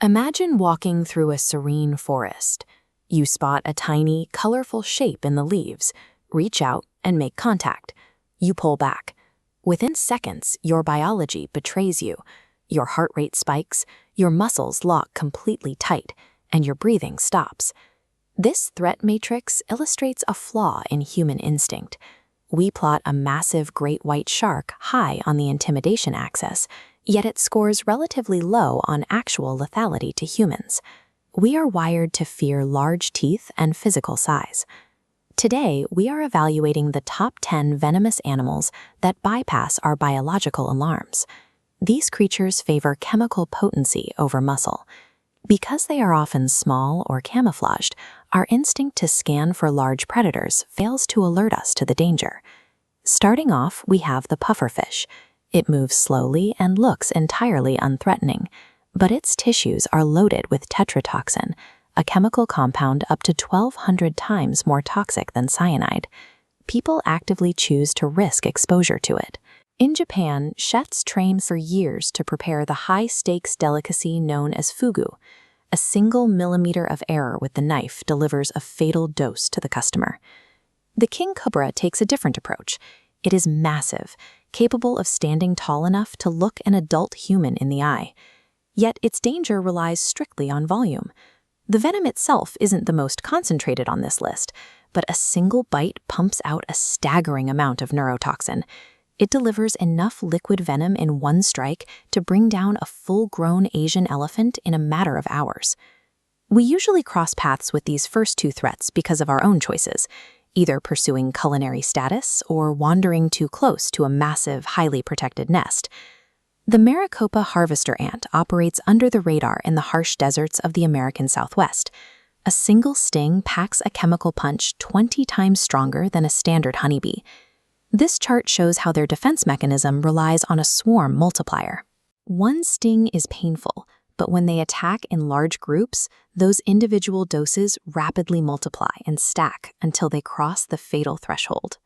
Imagine walking through a serene forest. You spot a tiny, colorful shape in the leaves, reach out and make contact. You pull back. Within seconds, your biology betrays you. Your heart rate spikes, your muscles lock completely tight, and your breathing stops. This threat matrix illustrates a flaw in human instinct. We plot a massive great white shark high on the intimidation axis, yet it scores relatively low on actual lethality to humans. We are wired to fear large teeth and physical size. Today, we are evaluating the top 10 venomous animals that bypass our biological alarms. These creatures favor chemical potency over muscle. Because they are often small or camouflaged, our instinct to scan for large predators fails to alert us to the danger. Starting off, we have the pufferfish. It moves slowly and looks entirely unthreatening, but its tissues are loaded with tetrotoxin, a chemical compound up to 1,200 times more toxic than cyanide. People actively choose to risk exposure to it. In Japan, chefs train for years to prepare the high-stakes delicacy known as fugu. A single millimeter of error with the knife delivers a fatal dose to the customer. The king cobra takes a different approach. It is massive, capable of standing tall enough to look an adult human in the eye. Yet its danger relies strictly on volume. The venom itself isn't the most concentrated on this list, but a single bite pumps out a staggering amount of neurotoxin. It delivers enough liquid venom in one strike to bring down a full-grown Asian elephant in a matter of hours. We usually cross paths with these first two threats because of our own choices, either pursuing culinary status or wandering too close to a massive, highly protected nest. The Maricopa harvester ant operates under the radar in the harsh deserts of the American Southwest. A single sting packs a chemical punch 20 times stronger than a standard honeybee. This chart shows how their defense mechanism relies on a swarm multiplier. One sting is painful, but when they attack in large groups, those individual doses rapidly multiply and stack until they cross the fatal threshold.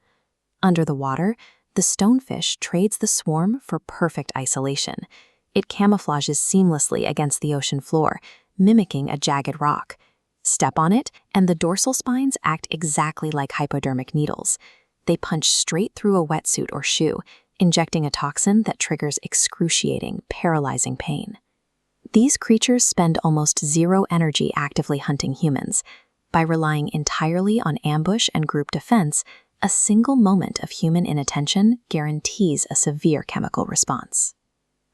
Under the water, the stonefish trades the swarm for perfect isolation. It camouflages seamlessly against the ocean floor, mimicking a jagged rock. Step on it, and the dorsal spines act exactly like hypodermic needles. They punch straight through a wetsuit or shoe, injecting a toxin that triggers excruciating, paralyzing pain. These creatures spend almost zero energy actively hunting humans. By relying entirely on ambush and group defense, a single moment of human inattention guarantees a severe chemical response.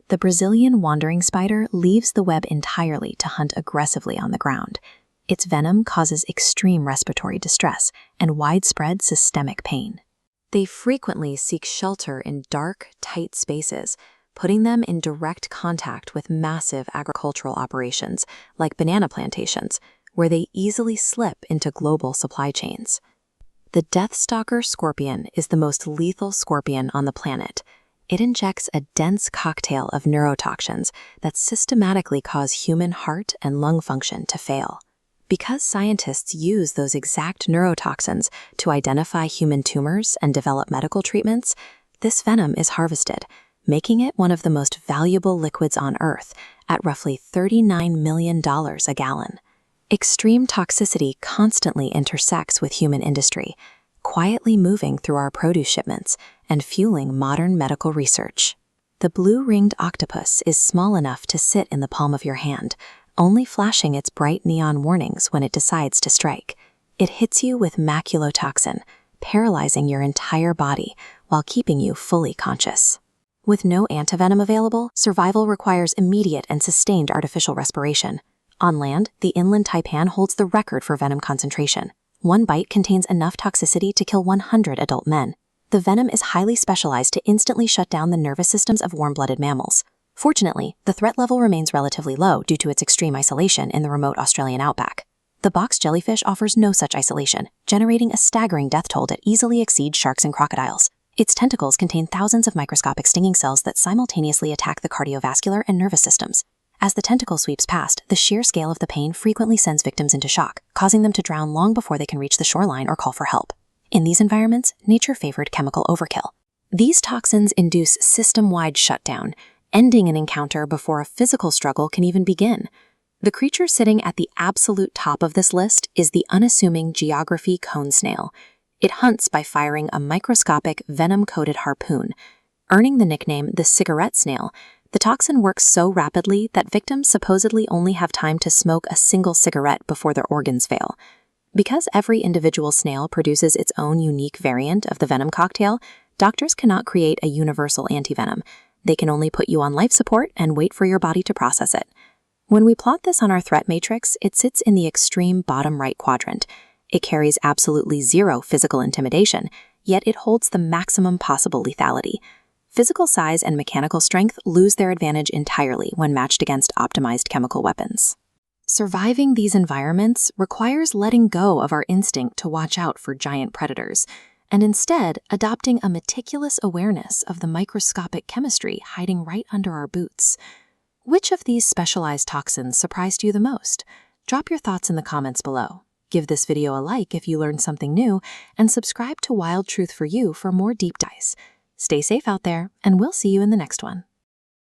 The Brazilian wandering spider leaves the web entirely to hunt aggressively on the ground. Its venom causes extreme respiratory distress and widespread systemic pain. They frequently seek shelter in dark, tight spaces, putting them in direct contact with massive agricultural operations like banana plantations, where they easily slip into global supply chains. The Deathstalker scorpion is the most lethal scorpion on the planet. It injects a dense cocktail of neurotoxins that systematically cause human heart and lung function to fail. Because scientists use those exact neurotoxins to identify human tumors and develop medical treatments, this venom is harvested, making it one of the most valuable liquids on Earth at roughly $39 million a gallon. Extreme toxicity constantly intersects with human industry, quietly moving through our produce shipments and fueling modern medical research. The blue-ringed octopus is small enough to sit in the palm of your hand, only flashing its bright neon warnings when it decides to strike. It hits you with maculotoxin, paralyzing your entire body while keeping you fully conscious. With no antivenom available, survival requires immediate and sustained artificial respiration. On land, the inland Taipan holds the record for venom concentration. One bite contains enough toxicity to kill 100 adult men. The venom is highly specialized to instantly shut down the nervous systems of warm-blooded mammals. Fortunately, the threat level remains relatively low due to its extreme isolation in the remote Australian outback. The box jellyfish offers no such isolation, generating a staggering death toll that easily exceeds sharks and crocodiles. Its tentacles contain thousands of microscopic stinging cells that simultaneously attack the cardiovascular and nervous systems. As the tentacle sweeps past, the sheer scale of the pain frequently sends victims into shock, causing them to drown long before they can reach the shoreline or call for help. In these environments, nature favored chemical overkill. These toxins induce system-wide shutdown, ending an encounter before a physical struggle can even begin. The creature sitting at the absolute top of this list is the unassuming geography cone snail. It hunts by firing a microscopic venom-coated harpoon. Earning the nickname the cigarette snail, the toxin works so rapidly that victims supposedly only have time to smoke a single cigarette before their organs fail. Because every individual snail produces its own unique variant of the venom cocktail, doctors cannot create a universal antivenom. They can only put you on life support and wait for your body to process it. When we plot this on our threat matrix, it sits in the extreme bottom right quadrant. It carries absolutely zero physical intimidation, yet it holds the maximum possible lethality. Physical size and mechanical strength lose their advantage entirely when matched against optimized chemical weapons. Surviving these environments requires letting go of our instinct to watch out for giant predators, and instead adopting a meticulous awareness of the microscopic chemistry hiding right under our boots. Which of these specialized toxins surprised you the most? Drop your thoughts in the comments below. Give this video a like if you learned something new, and subscribe to Wild Truth for You for more deep dives. Stay safe out there, and we'll see you in the next one.